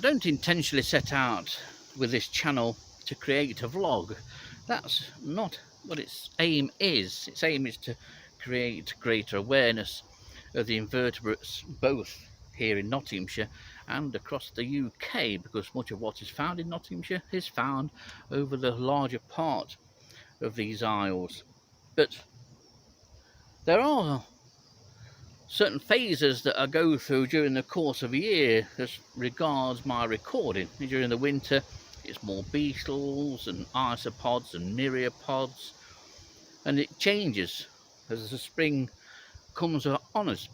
don't intentionally set out with this channel to create a vlog. That's not what its aim is. Its aim is to create greater awareness of the invertebrates, both here in Nottinghamshire and across the UK, because much of what is found in Nottinghamshire is found over the larger part of these isles. But there are certain phases that I go through during the course of a year as regards my recording. During the winter it's more beetles and isopods and myriapods, and it changes as the spring comes on us.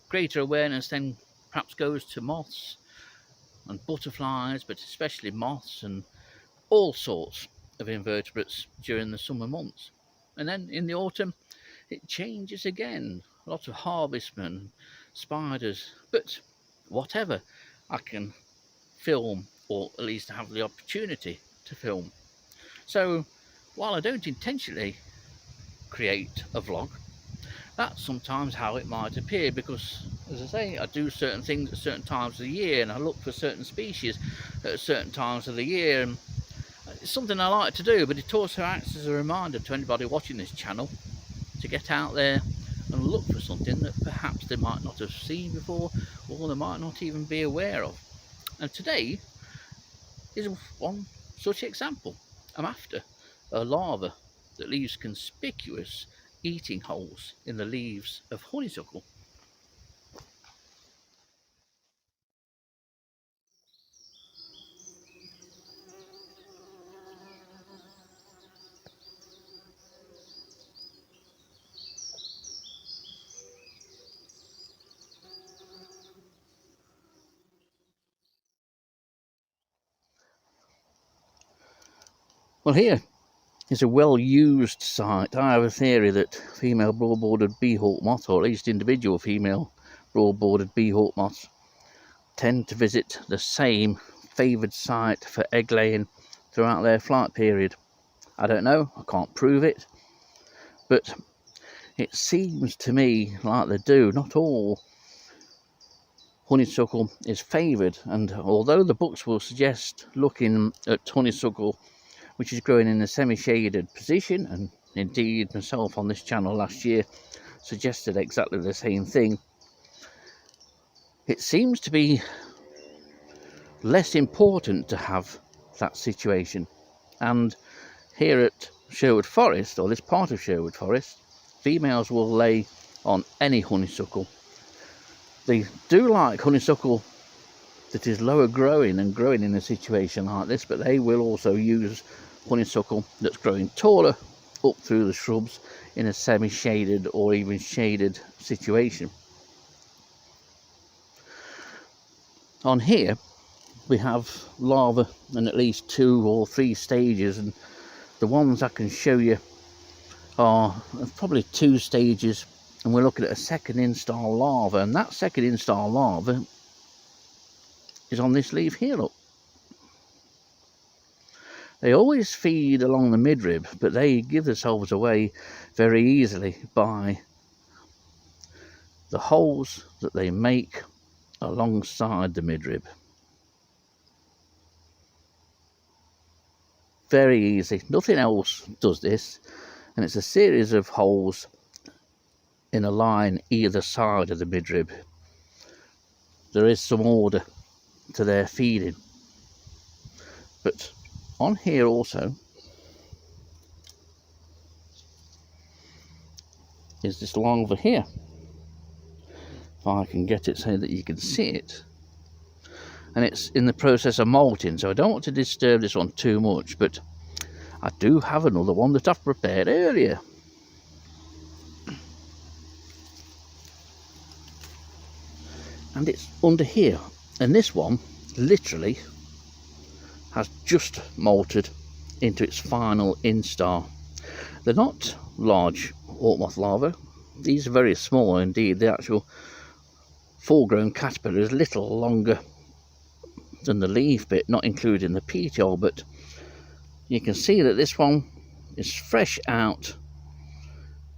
Greater awareness then perhaps goes to moths and butterflies, but especially moths and all sorts of invertebrates during the summer months. And then in the autumn it changes again. Lots of harvestmen, spiders, but whatever I can film, or at least have the opportunity to film. So while I don't intentionally create a vlog, that's sometimes how it might appear, because as I say, I do certain things at certain times of the year, and I look for certain species at certain times of the year, and it's something I like to do. But it also acts as a reminder to anybody watching this channel to get out there and look for something that perhaps they might not have seen before, or they might not even be aware of. And today is one such example. I'm after a larva that leaves conspicuous eating holes in the leaves of honeysuckle. Well, here is a well-used site. I have a theory that female broad-bordered bee hawk-moth, or at least individual female broad-bordered bee hawk-moths, tend to visit the same favoured site for egg laying throughout their flight period. I don't know, I can't prove it, but it seems to me like they do. Not all honeysuckle is favoured, and although the books will suggest looking at honeysuckle which is growing in a semi-shaded position, and indeed myself on this channel last year suggested exactly the same thing, it seems to be less important to have that situation. And here at Sherwood Forest, or this part of Sherwood Forest, females will lay on any honeysuckle. They do like honeysuckle that is lower growing and growing in a situation like this, but they will also use honeysuckle that's growing taller up through the shrubs in a semi-shaded or even shaded situation. On here we have larvae in at least 2 or 3 stages, and the ones I can show you are probably 2 stages, and we're looking at a second instar larva, and that second instar larva is on this leaf here, look. They always feed along the midrib, but they give themselves away very easily by the holes that they make alongside the midrib. Very easy, nothing else does this, and it's a series of holes in a line either side of the midrib. There is some order to their feeding, but on here also is this larva here. If I can get it so that you can see it, and it's in the process of molting, so I don't want to disturb this one too much, but I do have another one that I've prepared earlier. And it's under here, and this one literally has just molted into its final instar. They're not large hawk-moth larvae, these are very small indeed. The actual full-grown caterpillar is a little longer than the leaf bit, not including the petiole, but you can see that this one is fresh out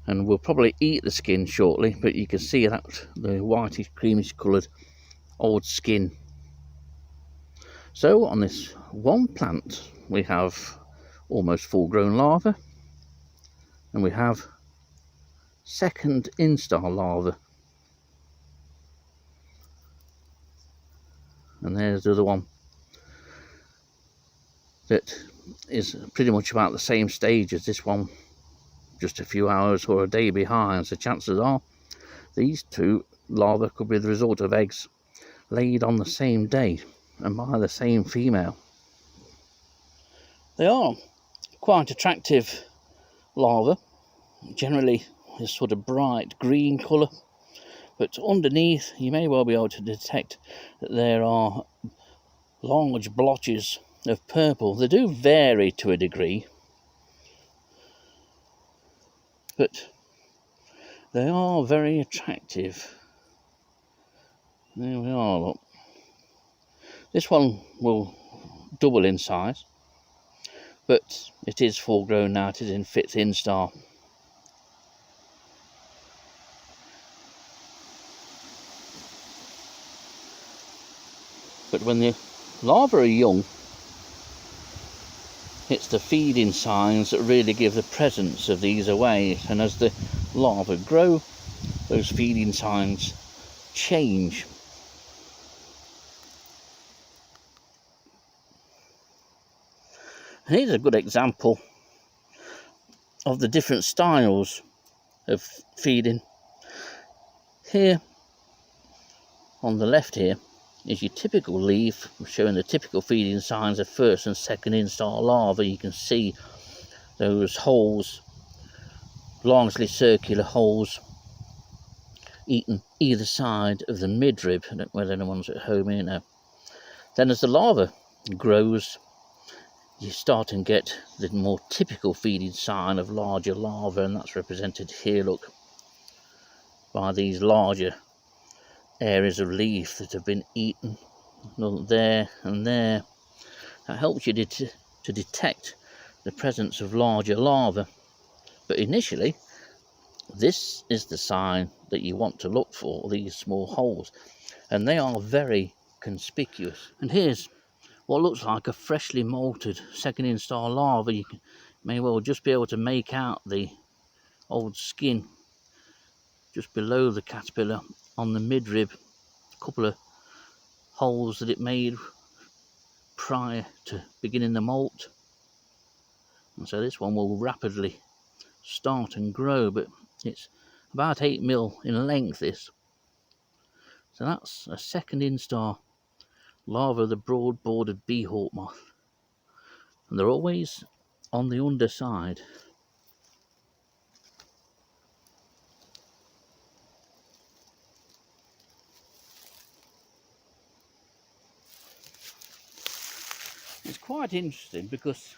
and will probably eat the skin shortly, but you can see that the whitish creamish coloured old skin So on this one plant we have almost full grown larvae, and we have second instar larvae, and there's the other one that is pretty much about the same stage as this one, just a few hours or a day behind. So chances are these two larvae could be the result of eggs laid on the same day and by the same female. They are quite attractive larvae, generally this sort of bright green colour, but underneath you may well be able to detect that there are large blotches of purple. They do vary to a degree, but they are very attractive. There we are, look. This one will double in size, but it is full grown now, it is in fifth instar. But when the larvae are young, it's the feeding signs that really give the presence of these away, and as the larvae grow, those feeding signs change. And here's a good example of the different styles of feeding. Here on the left here is your typical leaf showing the typical feeding signs of first and second instar larvae. You can see those holes, largely circular holes, eaten either side of the midrib. I don't know whether anyone's at home here now. Then as the larva grows, you start and get the more typical feeding sign of larger larvae, and that's represented here, look, by these larger areas of leaf that have been eaten. Look, there and there. That helps you to detect the presence of larger larvae. But initially, this is the sign that you want to look for, these small holes, and they are very conspicuous. And here's what looks like a freshly molted second instar larva. You may well just be able to make out the old skin just below the caterpillar on the midrib, a couple of holes that it made prior to beginning the molt. And so this one will rapidly start and grow, but it's about 8 mil in length, this. So that's a second instar larva of the broad-bordered Bee Hawk-moth, and they're always on the underside. It's quite interesting because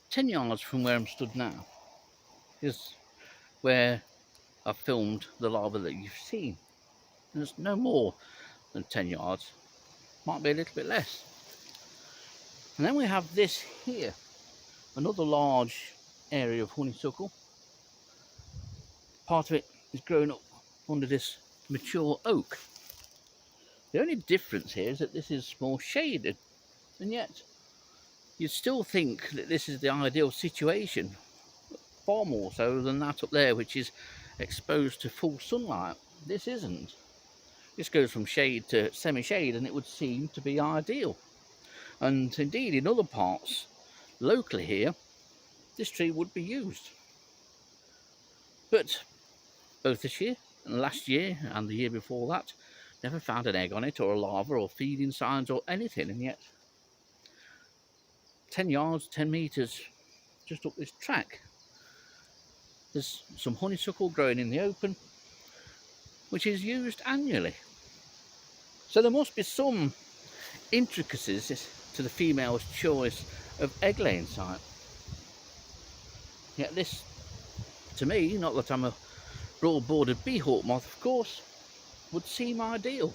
10 yards from where I'm stood now is where I've filmed the larva that you've seen. There's no more than 10 yards, might be a little bit less. And then we have this here, another large area of honeysuckle. Part of it is growing up under this mature oak. The only difference here is that this is more shaded, and yet you'd still think that this is the ideal situation, far more so than that up there, which is exposed to full sunlight. This isn't. This goes from shade to semi-shade, and it would seem to be ideal. And indeed, in other parts, locally here, this tree would be used. But both this year and last year and the year before that, never found an egg on it, or a larva, or feeding signs, or anything. And yet 10 yards, 10 meters just up this track, there's some honeysuckle growing in the open, which is used annually. So there must be some intricacies to the female's choice of egg laying site. Yet this, to me, not that I'm a broad-bordered Bee Hawk-moth, of course, would seem ideal.